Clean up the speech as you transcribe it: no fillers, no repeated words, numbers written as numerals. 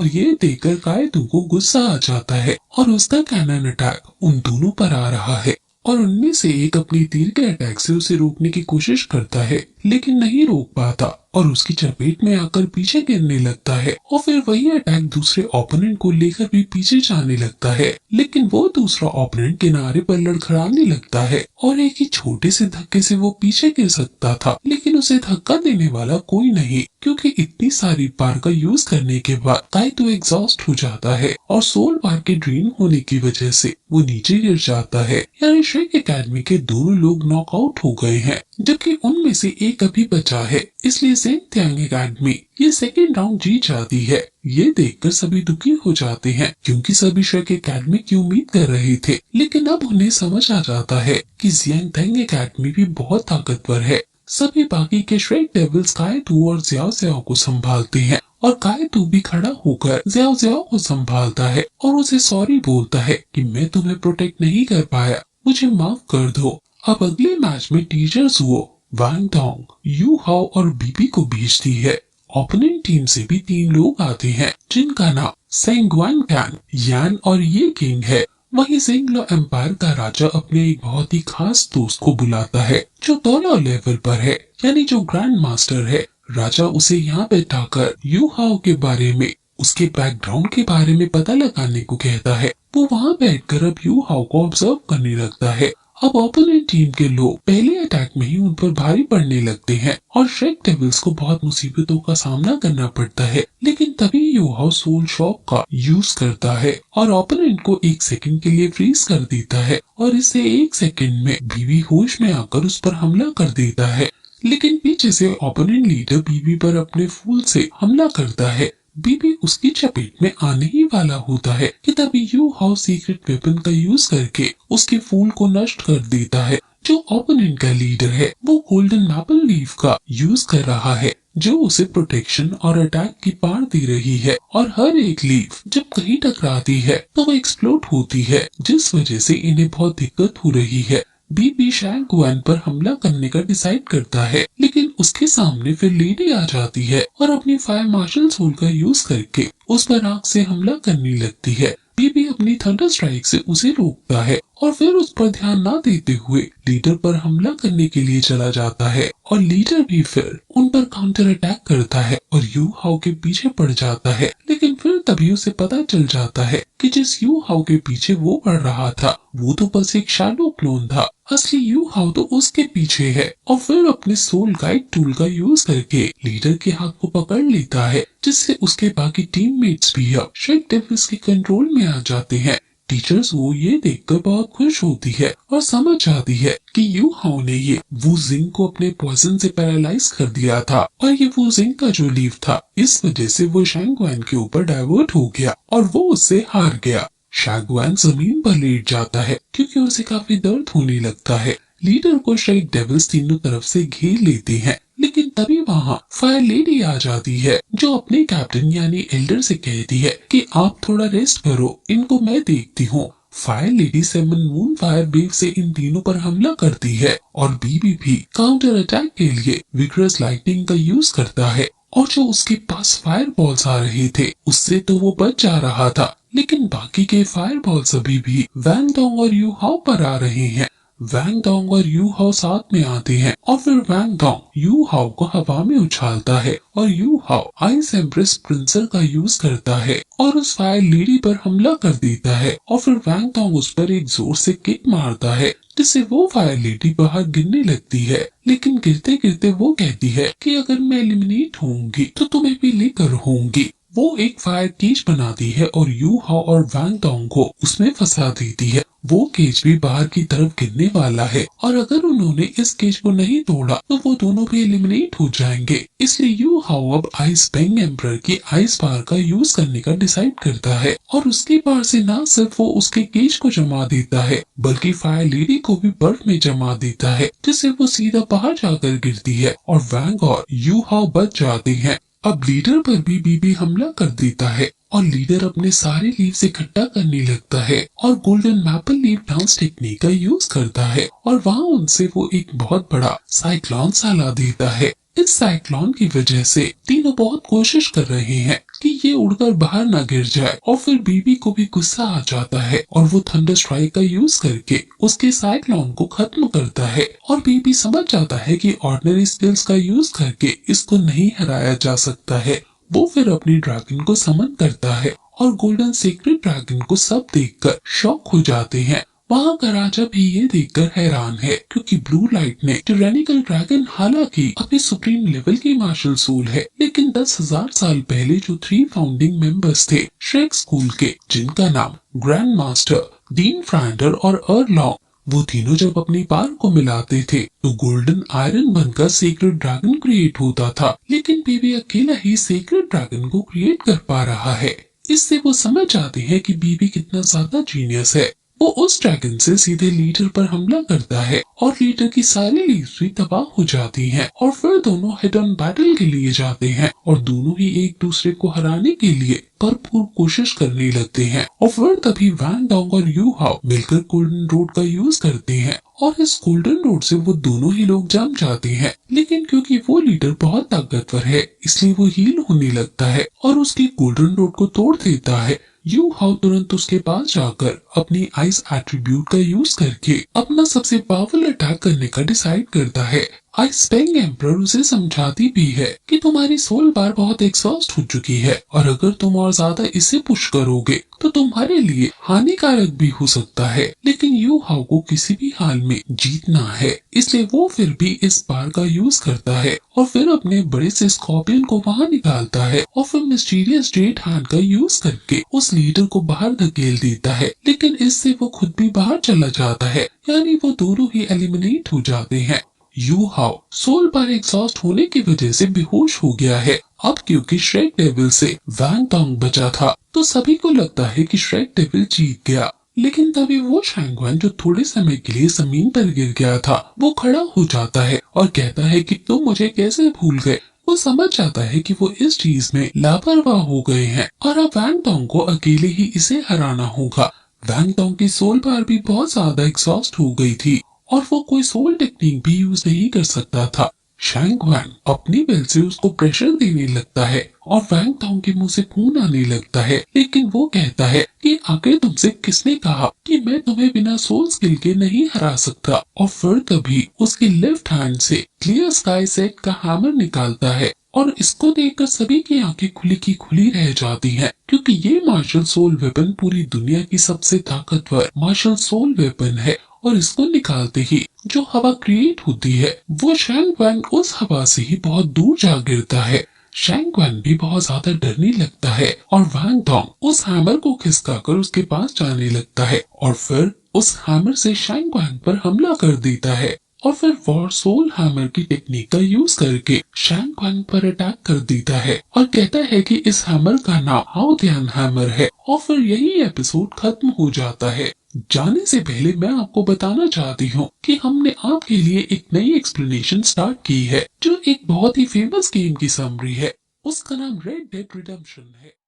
और ये देखकर कायदू को गुस्सा आ जाता है और उसका कैनन अटैक उन दोनों पर आ रहा है और उनमें से एक अपनी तीर के अटैक से उसे रोकने की कोशिश करता है लेकिन नहीं रोक पाता और उसकी चपेट में आकर पीछे गिरने लगता है और फिर वही अटैक दूसरे ओपोनेंट को लेकर भी पीछे जाने लगता है लेकिन वो दूसरा ओपोनेंट किनारे पर लड़खड़ाने लगता है और एक ही छोटे से धक्के से वो पीछे गिर सकता था लेकिन उसे धक्का देने वाला कोई नहीं क्योंकि इतनी सारी बार का यूज करने के बाद काइतो एग्जॉस्ट हो जाता है और सोल बार के ड्रेन होने की वजह से वो नीचे गिर जाता है। यानी श्रेक एकेडमी के दोनों लोग नॉकआउट हो गए हैं जबकि उनमें से एक अभी बचा है, इसलिए ज़ेंग एकेडमी ये सेकेंड राउंड जीत जाती है। ये देखकर सभी दुखी हो जाते हैं क्योंकि सभी श्रेक एकेडमी की उम्मीद कर रहे थे लेकिन अब उन्हें समझ आ जाता है कि ज़ेंग एकेडमी भी बहुत ताकतवर है। सभी बाकी के श्रेक डेविल्स कायतू और ज़्याओ ज़्याओ को संभालते हैं और कायतू भी खड़ा होकर ज़्याओ ज़्याओ को संभालता है और उसे सॉरी बोलता है कि मैं तुम्हें प्रोटेक्ट नहीं कर पाया, मुझे माफ कर दो। अब अगले मैच में टीचर्स वो वांग डोंग, यू हाओ और बीबी को भेजती है। ओपोनेंट टीम से भी 3 लोग आते हैं जिनका नाम सेंगवान कैन, यान और ये किंग है। वहीं जिंगलो एम्पायर का राजा अपने एक बहुत ही खास दोस्त को बुलाता है जो दोनों लेवल पर है, यानी जो ग्रैंड मास्टर है। राजा उसे यहाँ बैठाकर यू हाओ के बारे में, उसके बैकग्राउंड के बारे में पता लगाने को कहता है। वो वहाँ बैठकर अब यू हाओ को ऑब्जर्व करने लगता है। अब ओपोनेंट टीम के लोग पहले अटैक में ही उन पर भारी पड़ने लगते हैं और श्रेक डेविल्स को बहुत मुसीबतों का सामना करना पड़ता है लेकिन तभी यू हाओ सोल शॉक का यूज करता है और ओपोनेंट को 1 सेकंड के लिए फ्रीज कर देता है और इससे 1 सेकंड में बीबी होश में आकर उस पर हमला कर देता है लेकिन पीछे से ओपोनेंट लीडर बीबी पर अपने फूल से हमला करता है। बीबी उसकी चपेट में आने ही वाला होता है कि तभी यू हाओ सीक्रेट वेपन का यूज करके उसके फूल को नष्ट कर देता है। जो ओपोनेंट का लीडर है वो गोल्डन मैपल लीफ का यूज कर रहा है जो उसे प्रोटेक्शन और अटैक की पार दे रही है और हर एक लीफ जब कहीं टकराती है तो वो एक्सप्लोड होती है जिस वजह से इन्हें बहुत दिक्कत हो रही है। बीबी शैंगवान पर हमला करने का डिसाइड करता है लेकिन उसके सामने फिर लेडी आ जाती है और अपनी फायर मार्शल सोल का यूज करके उस पर आग से हमला करने लगती है। बीबी अपनी थंडर स्ट्राइक से उसे रोकता है और फिर उस पर ध्यान न देते हुए लीडर पर हमला करने के लिए चला जाता है और लीडर भी फिर उन पर काउंटर अटैक करता है और यू हाओ के पीछे पड़ जाता है लेकिन फिर तभी उसे पता चल जाता है कि जिस यू हाओ के पीछे वो पड़ रहा था वो तो बस एक शैडो क्लोन था, असली यू हाओ तो उसके पीछे है और फिर अपने सोल गाइड टूल का यूज करके लीडर के हाथ को पकड़ लेता है जिससे उसके बाकी टीममेट्स भी अब श्रेक डेविल्स के कंट्रोल में आ जाते हैं। टीचर्स वो ये देखकर बहुत खुश होती है और समझ जाती है कि यू हाओ ने ये वू जिंग को अपने पॉइजन से पैरालाइज कर दिया था और ये वू जिंग का जो लीफ था इस वजह से वो शैंगवान के ऊपर डाइवर्ट हो गया और वो उससे हार गया। शैंगवान जमीन पर लेट जाता है क्योंकि उसे काफी दर्द होने लगता है। लीडर को श्रेक डेविल्स तीनों तरफ से घेर लेते हैं लेकिन तभी वहाँ फायर लेडी आ जाती है जो अपने कैप्टन यानी एल्डर से कहती है कि आप थोड़ा रेस्ट करो, इनको मैं देखती हूँ। Fire lady 7 moon fire wave से इन तीनों पर हमला करती है और बीबी भी काउंटर अटैक के लिए विग्रस लाइटनिंग का यूज करता है और जो उसके पास फायर बॉल्स आ रहे थे उससे तो वो बच जा रहा था लेकिन बाकी के फायर बॉल्स अभी भी वांग डोंग और यू हाओ पर आ रहे हैं। वांग डोंग और यू हाओ साथ में आते हैं और फिर वांग डोंग यू हाओ को हवा में उछालता है और यू हाओ आइस एम्प्रेस प्रिंसर का यूज करता है और उस फायर लेडी पर हमला कर देता है और फिर वांग डोंग उस पर एक जोर से किक मारता है जिससे वो फायर लेडी बाहर गिरने लगती है लेकिन गिरते गिरते वो कहती है कि अगर मैं एलिमिनेट होंगी तो तुम्हें भी लेकर होंगी। वो एक फायर केज बनाती है और यू हाओ और वांग डोंग को उसमें फंसा देती है। वो केज भी बाहर की तरफ गिरने वाला है और अगर उन्होंने इस केज को नहीं तोड़ा तो वो दोनों भी एलिमिनेट हो जाएंगे। इसलिए यू हाओ अब आइस बेंग एम्परर की आइस पार का यूज करने का डिसाइड करता है और उसके पार से न सिर्फ वो उसके केज को जमा देता है बल्कि फायर लेडी को भी बर्फ में जमा देता है जिससे वो सीधा बाहर जाकर गिरती है और वांग और यू हाओ बच जाते हैं। अब लीडर पर भी बीबी हमला कर देता है और लीडर अपने सारे लीव्स इकट्ठा करने लगता है और golden maple leaf dance technique का यूज करता है और वहाँ उनसे वो एक बहुत बड़ा साइक्लोन सा ला देता है इस साइक्लोन की वजह से तीनों बहुत कोशिश कर रहे हैं कि ये उड़कर बाहर ना गिर जाए, और फिर बीबी को भी गुस्सा आ जाता है और वो थंडर स्ट्राइक का यूज करके उसके साइक्लोन को खत्म करता है। और बीबी समझ जाता है कि ऑर्डिनरी स्किल्स का यूज करके इसको नहीं हराया जा सकता है। वो फिर अपनी ड्रैगन को समन करता है और गोल्डन सीक्रेट ड्रैगन को सब देखकर शॉक हो जाते हैं। वहाँ का राजा भी ये देखकर हैरान है, क्योंकि ब्लू लाइट ने टिरेनिकल ड्रैगन हालांकि अपने सुप्रीम लेवल की मार्शल सोल है, लेकिन 10,000 साल पहले जो 3 फाउंडिंग मेंबर्स थे श्रेक स्कूल के, जिनका नाम ग्रैंड मास्टर, डीन फ्रांडर और अर्लॉन्ग, वो तीनों जब अपनी पावर को मिलाते थे तो गोल्डन आयरन बनकर सीक्रेट ड्रैगन क्रिएट होता था। लेकिन बीबी अकेला ही सीक्रेट ड्रैगन को क्रिएट कर पा रहा है। इससे वो समझ जाते हैं कि बीबी कितना ज्यादा जीनियस है। वो उस ड्रैगन से सीधे लीडर पर हमला करता है और लीडर की सारी लीव्स भी तबाह हो जाती हैं, और फिर दोनों हेड ऑन बैटल के लिए जाते हैं और दोनों ही एक दूसरे को हराने के लिए भरपूर कोशिश करने लगते हैं। और फिर तभी वैंग डोंग और यू हाओ मिलकर गोल्डन रोड का यूज करते हैं और इस गोल्डन रोड से वो दोनों ही लोग जम जाते हैं। लेकिन क्योंकि वो लीडर बहुत ताकतवर है, इसलिए वो हील होने लगता है और उसकी गोल्डन रोड को तोड़ देता है। यू हाउ तुरंत उसके पास जाकर अपनी आइस एट्रीब्यूट का यूज करके अपना सबसे पावरफुल अटैक करने का डिसाइड करता है। आइस पेंग एम्परर उसे समझाती भी है कि तुम्हारी सोल बार बहुत एग्जॉस्ट हो चुकी है और अगर तुम और ज्यादा इसे पुश करोगे तो तुम्हारे लिए हानिकारक भी हो सकता है। लेकिन यू हाउ को किसी भी हाल में जीतना है, इसलिए वो फिर भी इस बार का यूज करता है और फिर अपने बड़े से स्कॉर्पियन को वहां निकालता है और फिर मिस्टीरियस जेट हैंड का यूज करके उस लीडर को बाहर धकेल देता है। लेकिन इससे वो खुद भी बाहर चला जाता है, यानी वो दोनों ही एलिमिनेट हो जाते हैं। यू हाउ सोल बार एग्जॉस्ट होने की वजह से बेहोश हो गया है। अब क्योंकि श्रेक डेविल से वैंग डोंग बचा था तो सभी को लगता है कि श्रेक डेविल जीत गया। लेकिन तभी वो शैंगवान जो थोड़े समय के लिए जमीन पर गिर गया था, वो खड़ा हो जाता है और कहता है कि तुम मुझे कैसे भूल गए। वो समझ जाता है कि वो इस चीज में लापरवाह हो गए हैं और अब वैंग डोंग को अकेले ही इसे हराना होगा। वैंग डोंग की सोल बार भी बहुत ज्यादा एग्जॉस्ट हो गई थी और वो कोई सोल टेक्निक भी यूज नहीं कर सकता था। शैंगवान अपनी बेल से उसको प्रेशर देने लगता है और वैंग डोंग के मुंह से खून आने लगता है। लेकिन वो कहता है कि आखिर तुमसे किसने कहा कि मैं तुम्हें बिना सोल स्किल के नहीं हरा सकता। और फिर तभी उसके लेफ्ट हैंड से क्लियर स्काई सेट का हैमर निकालता है और इसको देखकर सभी की आंखें खुली की खुली रह जाती हैं, क्योंकि ये मार्शल सोल वेपन पूरी दुनिया की सबसे ताकतवर मार्शल सोल वेपन है। और इसको निकालते ही जो हवा क्रिएट होती है वो शैंगवान उस हवा से ही बहुत दूर जा गिरता है। शैंगवान भी बहुत ज्यादा डरने लगता है और वैंग डोंग उस हैमर को खिसकाकर उसके पास जाने लगता है और फिर उस हैमर से शैंगवान पर हमला कर देता है और फिर वॉर सोल हैमर की टेक्निक का यूज करके शैंगवान पर अटैक कर देता है और कहता है कि इस हैमर का नाम हाउ ध्यान हैमर है। और फिर यही एपिसोड खत्म हो जाता है। जाने से पहले मैं आपको बताना चाहती हूँ कि हमने आपके लिए एक नई एक्सप्लेनेशन स्टार्ट की है, जो एक बहुत ही फेमस गेम की समरी है। उसका नाम रेड डेड रिडेम्पशन है।